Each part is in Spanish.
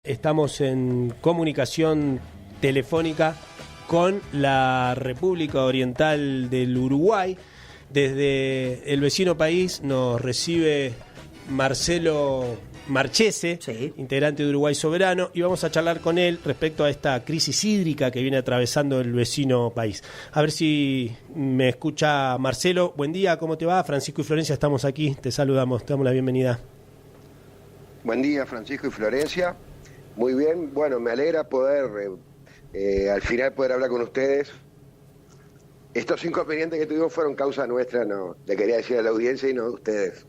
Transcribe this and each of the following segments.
estamos en comunicación telefónica con la República Oriental del Uruguay. Desde el vecino país nos recibe Marcelo Marchese, sí, integrante de Uruguay Soberano, y vamos a charlar con él respecto a esta crisis hídrica que viene atravesando el vecino país. A ver si me escucha Marcelo. Buen día, ¿cómo te va? Francisco y Florencia estamos aquí, te saludamos, te damos la bienvenida. Buen día, Francisco y Florencia. Muy bien, bueno, me alegra poder al final poder hablar con ustedes. Estos inconvenientes que tuvimos fueron causa nuestra, no le quería decir a la audiencia y no a ustedes.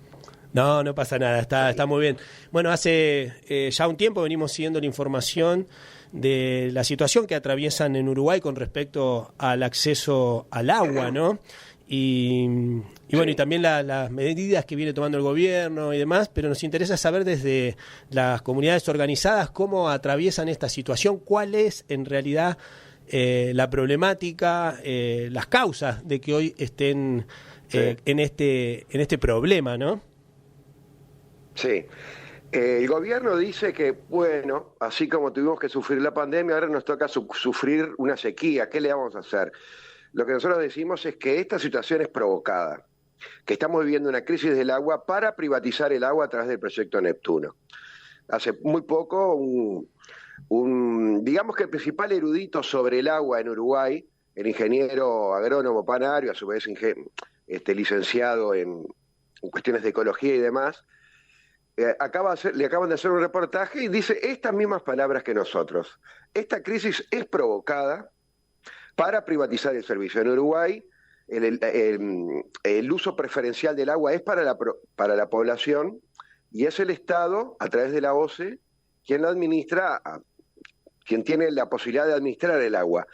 No, no pasa nada, está muy bien. Bueno, hace ya un tiempo venimos siguiendo la información de la situación que atraviesan en Uruguay con respecto al acceso al agua, ¿no? Y bueno, y también las medidas que viene tomando el gobierno y demás, pero nos interesa saber desde las comunidades organizadas cómo atraviesan esta situación, cuál es en realidad la problemática, las causas de que hoy estén en este problema, ¿no? Sí. El gobierno dice que, bueno, así como tuvimos que sufrir la pandemia, ahora nos toca sufrir una sequía. ¿Qué le vamos a hacer? Lo que nosotros decimos es que esta situación es provocada, que estamos viviendo una crisis del agua para privatizar el agua a través del proyecto Neptuno. Hace muy poco, digamos que el principal erudito sobre el agua en Uruguay, el ingeniero agrónomo Panario, a su vez licenciado en cuestiones de ecología y demás, le acaban de hacer un reportaje y dice estas mismas palabras que nosotros. Esta crisis es provocada para privatizar el servicio. En Uruguay, el uso preferencial del agua es para la población y es el Estado, a través de la OCE, quien la administra, quien tiene la posibilidad de administrar el agua.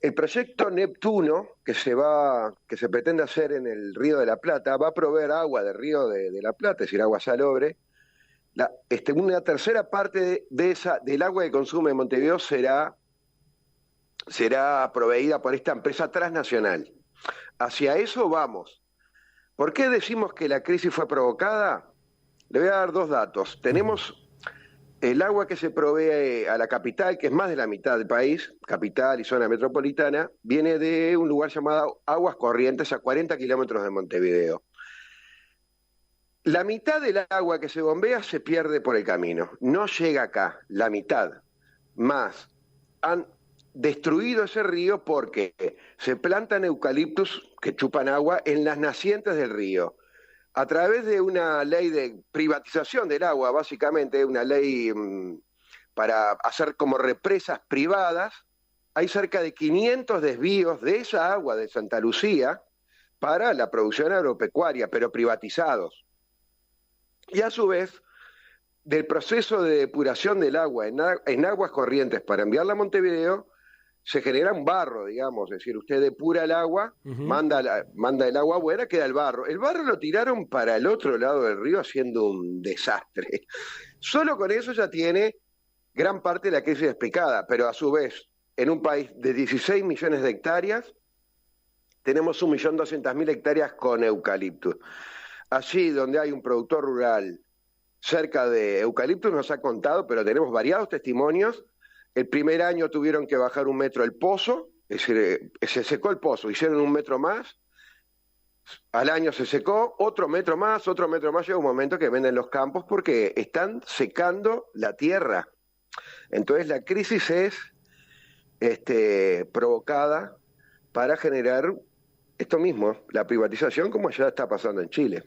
El proyecto Neptuno, que se pretende hacer en el Río de la Plata, va a proveer agua del Río de la Plata, es decir, agua salobre. Una tercera parte del agua que consume Montevideo será proveída por esta empresa transnacional. Hacia eso vamos. ¿Por qué decimos que la crisis fue provocada? Le voy a dar dos datos. Tenemos el agua que se provee a la capital, que es más de la mitad del país, capital y zona metropolitana, viene de un lugar llamado Aguas Corrientes, a 40 kilómetros de Montevideo. La mitad del agua que se bombea se pierde por el camino, no llega acá, la mitad. Más, han destruido ese río porque se plantan eucaliptus que chupan agua en las nacientes del río. A través de una ley de privatización del agua, básicamente una ley para hacer como represas privadas, hay cerca de 500 desvíos de esa agua de Santa Lucía para la producción agropecuaria, pero privatizados. Y a su vez, del proceso de depuración del agua en Aguas Corrientes para enviarla a Montevideo, se genera un barro, digamos, es decir, usted depura el agua, manda el agua buena, queda el barro. El barro lo tiraron para el otro lado del río haciendo un desastre. Solo con eso ya tiene gran parte de la crisis explicada, pero a su vez, en un país de 16 millones de hectáreas, tenemos 1.200.000 hectáreas con eucaliptus. Allí donde hay un productor rural cerca de eucaliptus nos ha contado, pero tenemos variados testimonios. El primer año tuvieron que bajar 1 metro el pozo, es decir, se secó el pozo, hicieron 1 metro más, al año se secó, otro metro más, llega un momento que venden los campos porque están secando la tierra. Entonces la crisis es provocada para generar esto mismo, la privatización, como ya está pasando en Chile.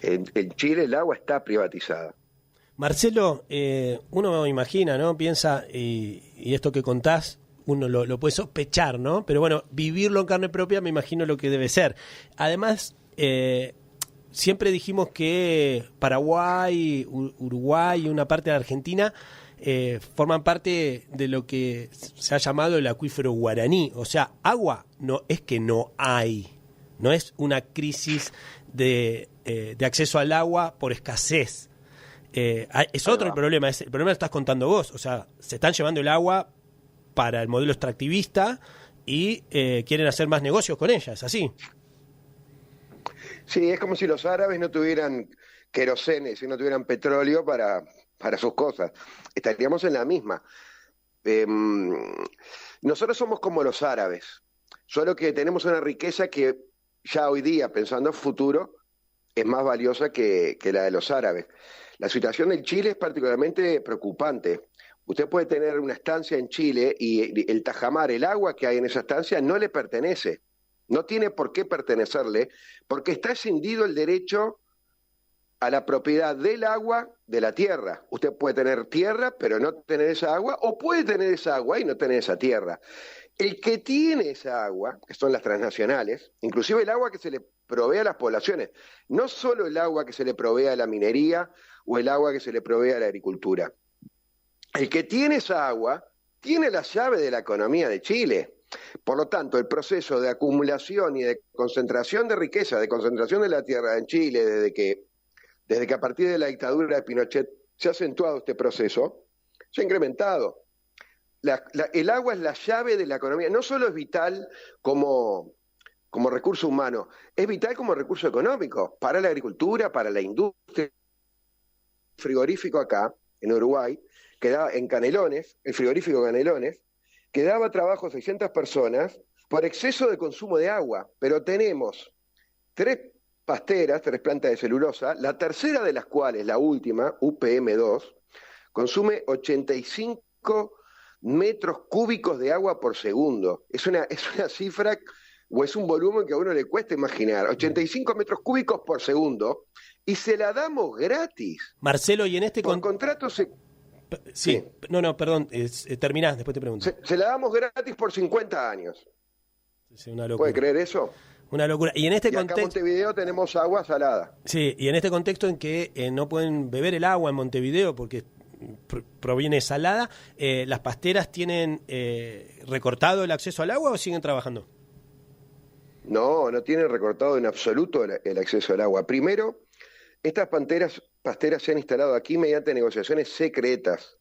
En Chile el agua está privatizada. Marcelo, uno imagina, ¿no? Piensa, y esto que contás, uno lo puede sospechar, ¿no? Pero bueno, vivirlo en carne propia me imagino lo que debe ser. Además, siempre dijimos que Paraguay, Uruguay y una parte de Argentina forman parte de lo que se ha llamado el acuífero guaraní. O sea, agua no es que no hay, no es una crisis de acceso al agua por escasez. Es otro el problema lo estás contando vos. O sea, se están llevando el agua para el modelo extractivista y quieren hacer más negocios con ella, ¿es así? Sí, es como si los árabes no tuvieran querosene, si no tuvieran petróleo para para sus cosas. Estaríamos en la misma. Eh, Nosotros somos como los árabes, solo que tenemos una riqueza que ya hoy día, pensando en futuro, es más valiosa que la de los árabes. La situación en Chile es particularmente preocupante. Usted puede tener una estancia en Chile y el tajamar, el agua que hay en esa estancia, no le pertenece. No tiene por qué pertenecerle, porque está escindido el derecho a la propiedad del agua de la tierra. Usted puede tener tierra, pero no tener esa agua, o puede tener esa agua y no tener esa tierra. El que tiene esa agua, que son las transnacionales, inclusive el agua que se le provee a las poblaciones, no solo el agua que se le provee a la minería o el agua que se le provee a la agricultura. El que tiene esa agua tiene la llave de la economía de Chile. Por lo tanto, el proceso de acumulación y de concentración de riqueza, de concentración de la tierra en Chile, desde que a partir de la dictadura de Pinochet se ha acentuado este proceso, se ha incrementado. El agua es la llave de la economía. No solo es vital como recurso humano, es vital como recurso económico para la agricultura, para la industria. El frigorífico acá, en Uruguay, quedaba en Canelones, el frigorífico Canelones, que daba trabajo a 600 personas por exceso de consumo de agua. Pero tenemos 3 pasteras, 3 plantas de celulosa, la tercera de las cuales, la última, UPM2, consume 85 metros cúbicos de agua por segundo. Es una cifra o es un volumen que a uno le cuesta imaginar. 85 metros cúbicos por segundo y se la damos gratis. Marcelo, y en este contrato Sí. No, perdón, terminás, después te pregunto. Se la damos gratis por 50 años. Sí, una locura. ¿Puede creer eso? Una locura. Y en este contexto. Acá en Montevideo tenemos agua salada. Sí, y en este contexto en que no pueden beber el agua en Montevideo porque proviene salada, ¿las pasteras tienen recortado el acceso al agua o siguen trabajando? No tienen recortado en absoluto el acceso al agua. Primero, estas pasteras se han instalado aquí mediante negociaciones secretas.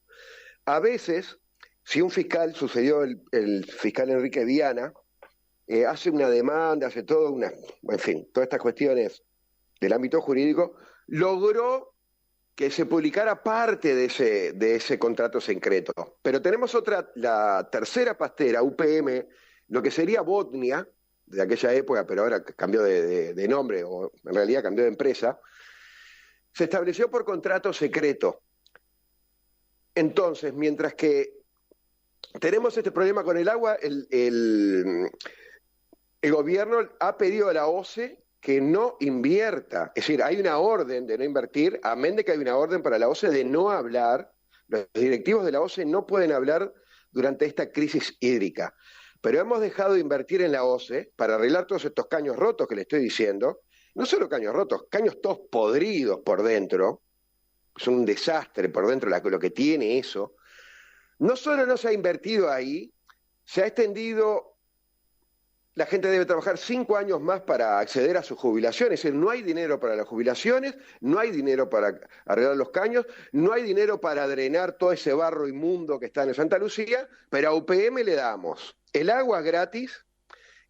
A veces, si un fiscal, sucedió el fiscal Enrique Viana, hace una demanda, hace todo en fin, todas estas cuestiones del ámbito jurídico, logró que se publicara parte de ese contrato secreto. Pero tenemos la tercera pastera, UPM, lo que sería Botnia, de aquella época, pero ahora cambió de nombre, o en realidad cambió de empresa, se estableció por contrato secreto. Entonces, mientras que tenemos este problema con el agua, el gobierno ha pedido a la OCE que no invierta. Es decir, hay una orden de no invertir, amén de que hay una orden para la OCE de no hablar. Los directivos de la OCE no pueden hablar durante esta crisis hídrica. Pero hemos dejado de invertir en la OCE para arreglar todos estos caños rotos que le estoy diciendo. No solo caños rotos, caños todos podridos por dentro. Es un desastre por dentro lo que tiene eso. No solo no se ha invertido ahí, se ha extendido. La gente debe trabajar 5 años más para acceder a su jubilación. Es decir, no hay dinero para las jubilaciones, no hay dinero para arreglar los caños, no hay dinero para drenar todo ese barro inmundo que está en Santa Lucía, pero a UPM le damos el agua gratis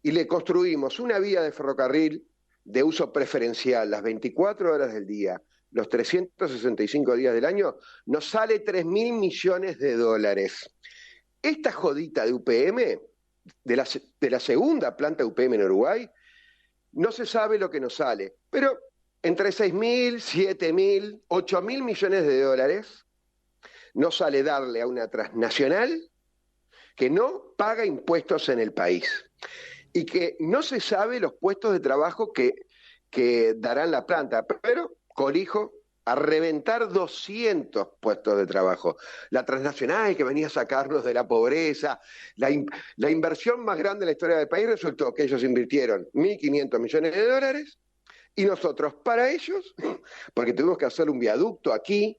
y le construimos una vía de ferrocarril de uso preferencial las 24 horas del día, los 365 días del año, nos sale $3.000 millones. Esta jodita de UPM, de la segunda planta UPM en Uruguay, no se sabe lo que nos sale, pero entre 6.000, 7.000, 8.000 millones de dólares nos sale darle a una transnacional que no paga impuestos en el país y que no se sabe los puestos de trabajo que darán la planta, pero colijo a reventar 200 puestos de trabajo. La transnacional que venía a sacarnos de la pobreza, la inversión más grande en la historia del país resultó que ellos invirtieron 1.500 millones de dólares y nosotros para ellos, porque tuvimos que hacer un viaducto aquí,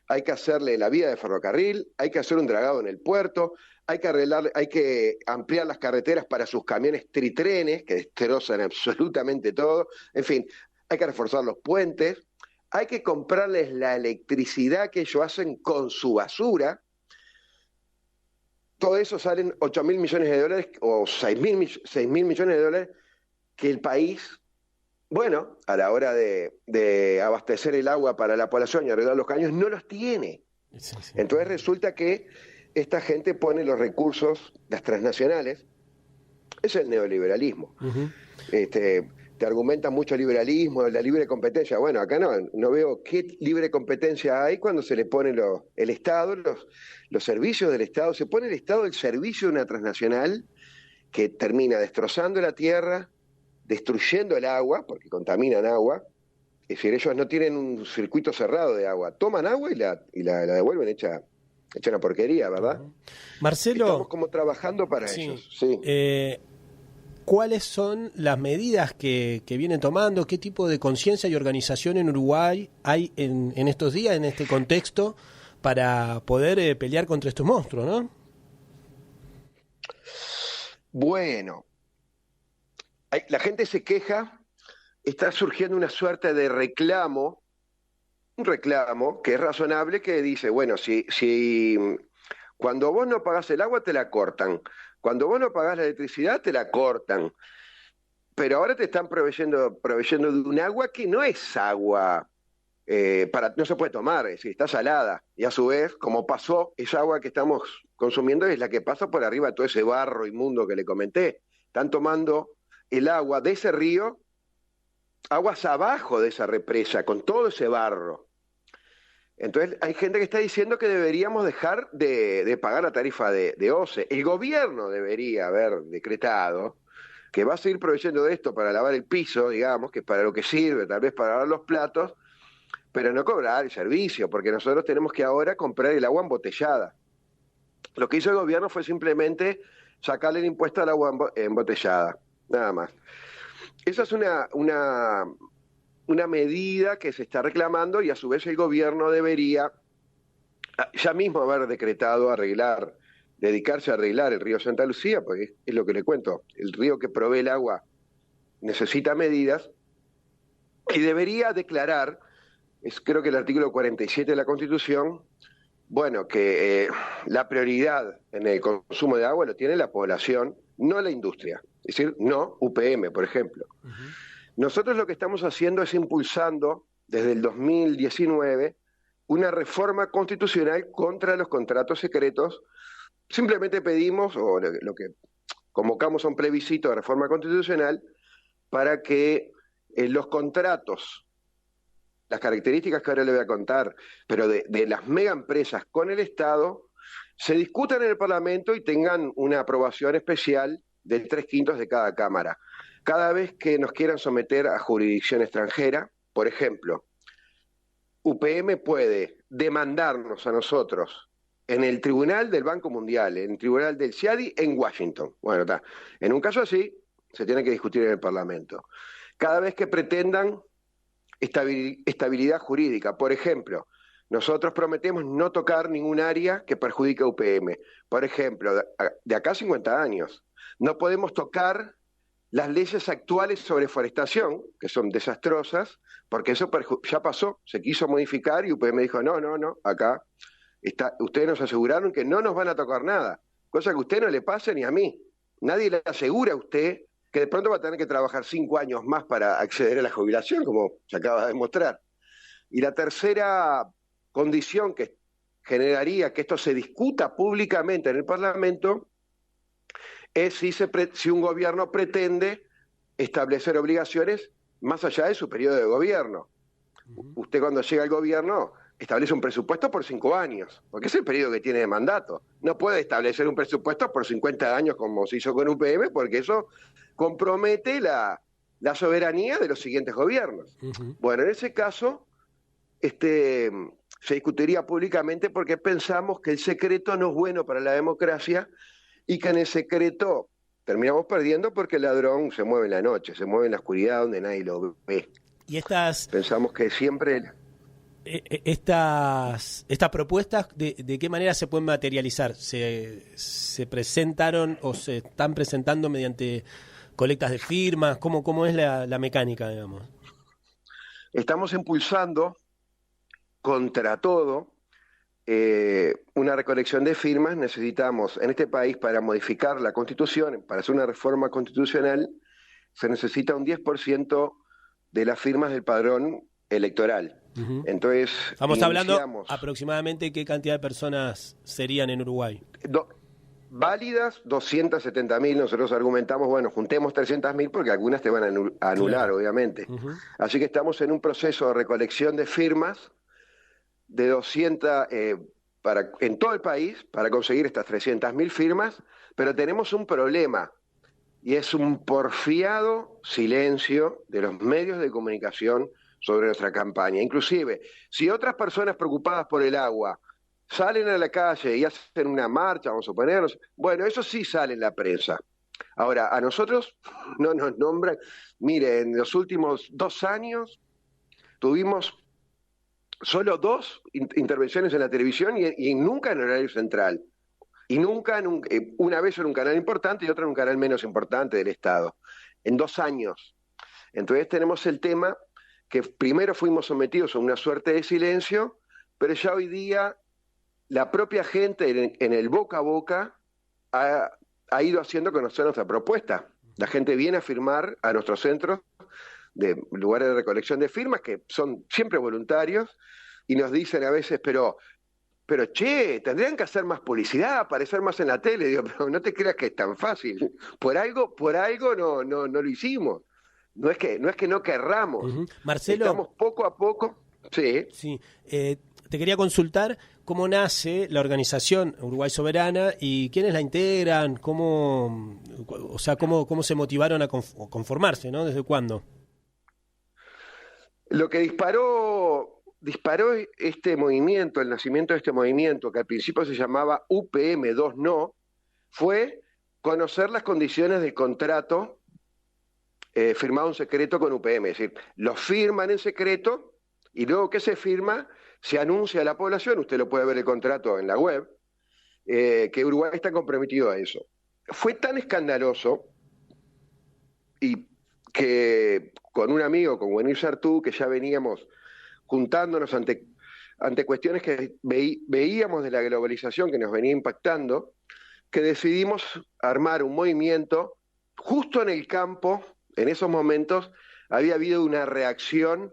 hay que hacerle la vía de ferrocarril, hay que hacer un dragado en el puerto, hay que ampliar las carreteras para sus camiones tritrenes que destrozan absolutamente todo, en fin, hay que reforzar los puentes, hay que comprarles la electricidad que ellos hacen con su basura. Todo eso salen 8.000 millones de dólares o 6.000 millones de dólares que el país, bueno, a la hora de abastecer el agua para la población y arreglar los caños, no los tiene. Sí, sí. Entonces resulta que esta gente pone los recursos, las transnacionales, es el neoliberalismo. Ujú. Te argumentan mucho liberalismo, la libre competencia. Bueno, acá no veo qué libre competencia hay cuando se le pone el Estado, los servicios del Estado. Se pone el Estado al servicio de una transnacional que termina destrozando la tierra, destruyendo el agua, porque contaminan agua. Es decir, ellos no tienen un circuito cerrado de agua. Toman agua y la devuelven hecha una porquería, ¿verdad? Estamos Marcelo, como trabajando para sí. ellos. Sí. ¿Cuáles son las medidas que vienen tomando? ¿Qué tipo de conciencia y organización en Uruguay hay en estos días, en este contexto, para poder pelear contra estos monstruos, ¿no? Bueno, la gente se queja, está surgiendo una suerte de reclamo, un reclamo que es razonable, que dice, bueno, si cuando vos no pagás el agua te la cortan, cuando vos no pagás la electricidad te la cortan, pero ahora te están proveyendo de un agua que no es agua, no se puede tomar, es decir, está salada, y a su vez, como pasó, esa agua que estamos consumiendo es la que pasa por arriba de todo ese barro inmundo que le comenté. Están tomando el agua de ese río, aguas abajo de esa represa, con todo ese barro. Entonces hay gente que está diciendo que deberíamos dejar de pagar la tarifa de OCE. El gobierno debería haber decretado que va a seguir proveyendo de esto para lavar el piso, digamos, que es para lo que sirve, tal vez para lavar los platos, pero no cobrar el servicio, porque nosotros tenemos que ahora comprar el agua embotellada. Lo que hizo el gobierno fue simplemente sacarle el impuesto al agua embotellada, nada más. Esa es una medida que se está reclamando, y a su vez el gobierno debería ya mismo haber decretado dedicarse a arreglar el río Santa Lucía, porque es lo que le cuento, el río que provee el agua necesita medidas, y debería declarar, creo que el artículo 47 de la Constitución, bueno, que la prioridad en el consumo de agua lo tiene la población, no la industria. Es decir, no UPM, por ejemplo. Uh-huh. Nosotros lo que estamos haciendo es impulsando desde el 2019 una reforma constitucional contra los contratos secretos. Simplemente pedimos, o lo que convocamos a un plebiscito de reforma constitucional, para que los contratos, las características que ahora le voy a contar, pero de las mega empresas con el Estado, se discutan en el Parlamento y tengan una aprobación especial de 3/5 de cada Cámara. Cada vez que nos quieran someter a jurisdicción extranjera, por ejemplo, UPM puede demandarnos a nosotros en el Tribunal del Banco Mundial, en el Tribunal del CIADI en Washington. Bueno, está. En un caso así, se tiene que discutir en el Parlamento. Cada vez que pretendan estabilidad jurídica, por ejemplo, nosotros prometemos no tocar ningún área que perjudique a UPM. Por ejemplo, de acá a 50 años, no podemos tocar las leyes actuales sobre forestación, que son desastrosas, porque eso ya pasó, se quiso modificar y UPM dijo, no, acá ustedes nos aseguraron que no nos van a tocar nada, cosa que a usted no le pase ni a mí. Nadie le asegura a usted que de pronto va a tener que trabajar 5 años más para acceder a la jubilación, como se acaba de demostrar. Y la tercera condición que generaría que esto se discuta públicamente en el Parlamento es si un gobierno pretende establecer obligaciones más allá de su periodo de gobierno. Usted cuando llega al gobierno establece un presupuesto por 5 años, porque es el periodo que tiene de mandato. No puede establecer un presupuesto por 50 años como se hizo con UPM, porque eso compromete la soberanía de los siguientes gobiernos. Uh-huh. Bueno, en ese caso se discutiría públicamente, porque pensamos que el secreto no es bueno para la democracia y que en el secreto terminamos perdiendo, porque el ladrón se mueve en la noche, se mueve en la oscuridad donde nadie lo ve. Y pensamos que siempre estas propuestas, ¿de qué manera se pueden materializar? ¿Se presentaron o se están presentando mediante colectas de firmas? ¿Cómo es la mecánica, digamos? Estamos impulsando contra todo una recolección de firmas. Necesitamos, en este país, para modificar la Constitución, para hacer una reforma constitucional, se necesita un 10% de las firmas del padrón electoral. Ujú. Entonces, Estamos hablando iniciamos aproximadamente qué cantidad de personas serían en Uruguay. válidas 270.000. Nosotros argumentamos, bueno, juntemos 300.000 porque algunas te van a anular, Claro. obviamente. Ujú. Así que estamos en un proceso de recolección de firmas de 200 en todo el país para conseguir estas 300.000 firmas, pero tenemos un problema y es un porfiado silencio de los medios de comunicación sobre nuestra campaña. Inclusive, si otras personas preocupadas por el agua salen a la calle y hacen una marcha, vamos a suponernos, bueno, eso sí sale en la prensa. Ahora, a nosotros no nos nombran. Mire, en los últimos 2 años tuvimos solo 2 intervenciones en la televisión y nunca en horario central. Y nunca, una vez en un canal importante y otra en un canal menos importante del Estado. En 2 años. Entonces tenemos el tema que primero fuimos sometidos a una suerte de silencio, pero ya hoy día la propia gente en el boca a boca ha ido haciendo conocer nuestra propuesta. La gente viene a firmar a nuestros centros de lugares de recolección de firmas, que son siempre voluntarios, y nos dicen a veces, pero che, tendrían que hacer más publicidad, aparecer más en la tele. Digo, pero no te creas que es tan fácil. Por algo no lo hicimos. No es que no querramos. Ujú. Marcelo, Estamos poco a poco. Sí. sí, te quería consultar cómo nace la organización Uruguay Soberana y quiénes la integran, cómo se motivaron a conformarse, ¿no? ¿Desde cuándo? Lo que disparó este movimiento, el nacimiento de este movimiento, que al principio se llamaba UPM2 No, fue conocer las condiciones del contrato firmado en secreto con UPM. Es decir, lo firman en secreto y luego que se firma, se anuncia a la población, usted lo puede ver el contrato en la web, que Uruguay está comprometido a eso. Fue tan escandaloso y que con un amigo, con Wenil Sartú, que ya veníamos juntándonos ante cuestiones que veíamos de la globalización que nos venía impactando, que decidimos armar un movimiento. Justo en el campo, en esos momentos, había habido una reacción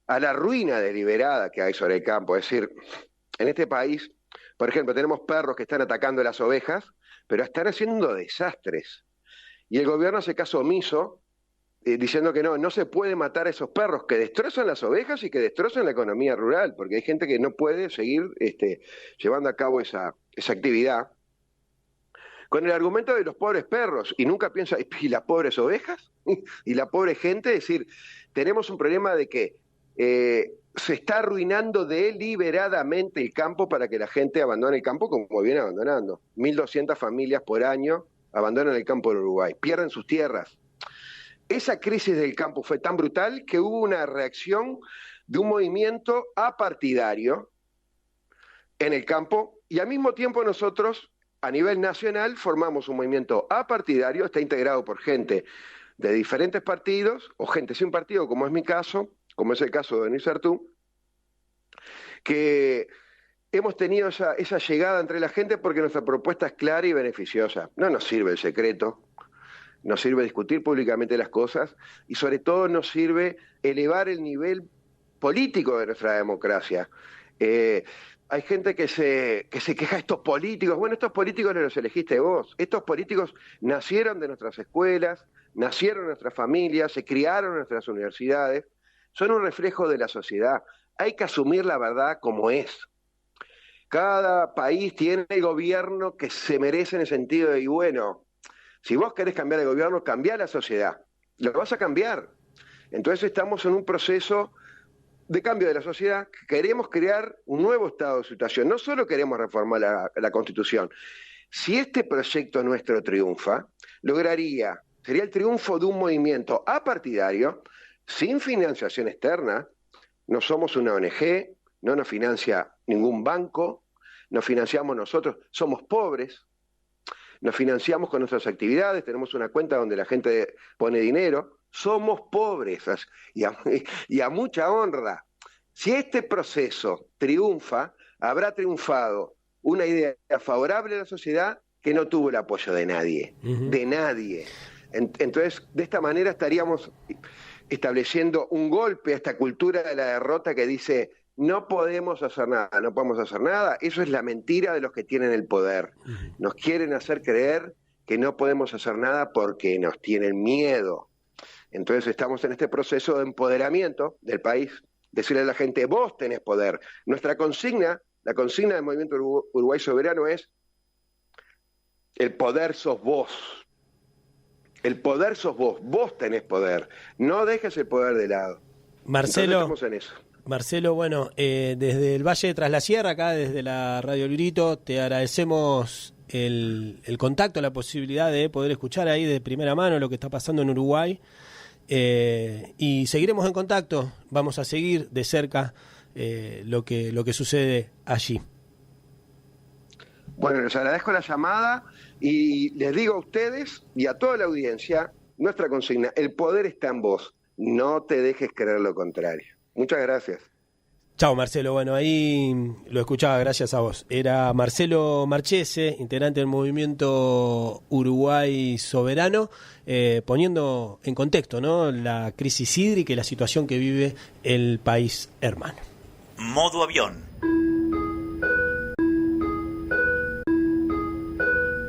a la ruina deliberada que hay sobre el campo. Es decir, en este país, por ejemplo, tenemos perros que están atacando a las ovejas, pero están haciendo desastres. Y el gobierno hace caso omiso, diciendo que no se puede matar a esos perros que destrozan las ovejas y que destrozan la economía rural, porque hay gente que no puede seguir llevando a cabo esa actividad, con el argumento de los pobres perros, y nunca piensa, ¿y las pobres ovejas? ¿Y la pobre gente? Es decir, tenemos un problema de que se está arruinando deliberadamente el campo para que la gente abandone el campo como viene abandonando. 1.200 familias por año abandonan el campo en Uruguay, pierden sus tierras. Esa crisis del campo fue tan brutal que hubo una reacción de un movimiento apartidario en el campo, y al mismo tiempo nosotros, a nivel nacional, formamos un movimiento apartidario, está integrado por gente de diferentes partidos, o gente sin partido, como es mi caso, como es el caso de Denis Sartú, que hemos tenido esa llegada entre la gente porque nuestra propuesta es clara y beneficiosa. No nos sirve el secreto, nos sirve discutir públicamente las cosas y sobre todo nos sirve elevar el nivel político de nuestra democracia. Hay gente que se queja de estos políticos. Bueno, estos políticos no los elegiste vos. Estos políticos nacieron de nuestras escuelas, nacieron en nuestras familias, se criaron en nuestras universidades. Son un reflejo de la sociedad. Hay que asumir la verdad como es. Cada país tiene el gobierno que se merece en el sentido de, y bueno, si vos querés cambiar el gobierno, cambiá la sociedad. Lo vas a cambiar. Entonces estamos en un proceso de cambio de la sociedad. Queremos crear un nuevo estado de situación. No solo queremos reformar la Constitución. Si este proyecto nuestro triunfa, sería el triunfo de un movimiento apartidario, sin financiación externa. No somos una ONG, no nos financia ningún banco, nos financiamos nosotros, somos pobres, nos financiamos con nuestras actividades, tenemos una cuenta donde la gente pone dinero, somos pobres y a mucha honra. Si este proceso triunfa, habrá triunfado una idea favorable a la sociedad que no tuvo el apoyo de nadie, de nadie. Entonces, de esta manera estaríamos estableciendo un golpe a esta cultura de la derrota que dice no podemos hacer nada, no podemos hacer nada. Eso es la mentira de los que tienen el poder. Nos quieren hacer creer que no podemos hacer nada porque nos tienen miedo. Entonces estamos en este proceso de empoderamiento del país, decirle a la gente, vos tenés poder. Nuestra consigna, la consigna del Movimiento Uruguay Soberano es el poder sos vos. El poder sos vos, vos tenés poder. No dejes el poder de lado. Marcelo, estamos en eso. Marcelo, bueno, desde el Valle de Tras la Sierra, acá desde la Radio El Grito, te agradecemos el contacto, la posibilidad de poder escuchar ahí de primera mano lo que está pasando en Uruguay. Y seguiremos en contacto, vamos a seguir de cerca lo que sucede allí. Bueno, les agradezco la llamada y les digo a ustedes y a toda la audiencia, nuestra consigna, el poder está en vos, no te dejes creer lo contrario. Muchas gracias. Chao, Marcelo. Bueno, ahí lo escuchaba, gracias a vos. Era Marcelo Marchese, integrante del Movimiento Uruguay Soberano, poniendo en contexto, ¿no?, la crisis hídrica y la situación que vive el país hermano. Modo avión.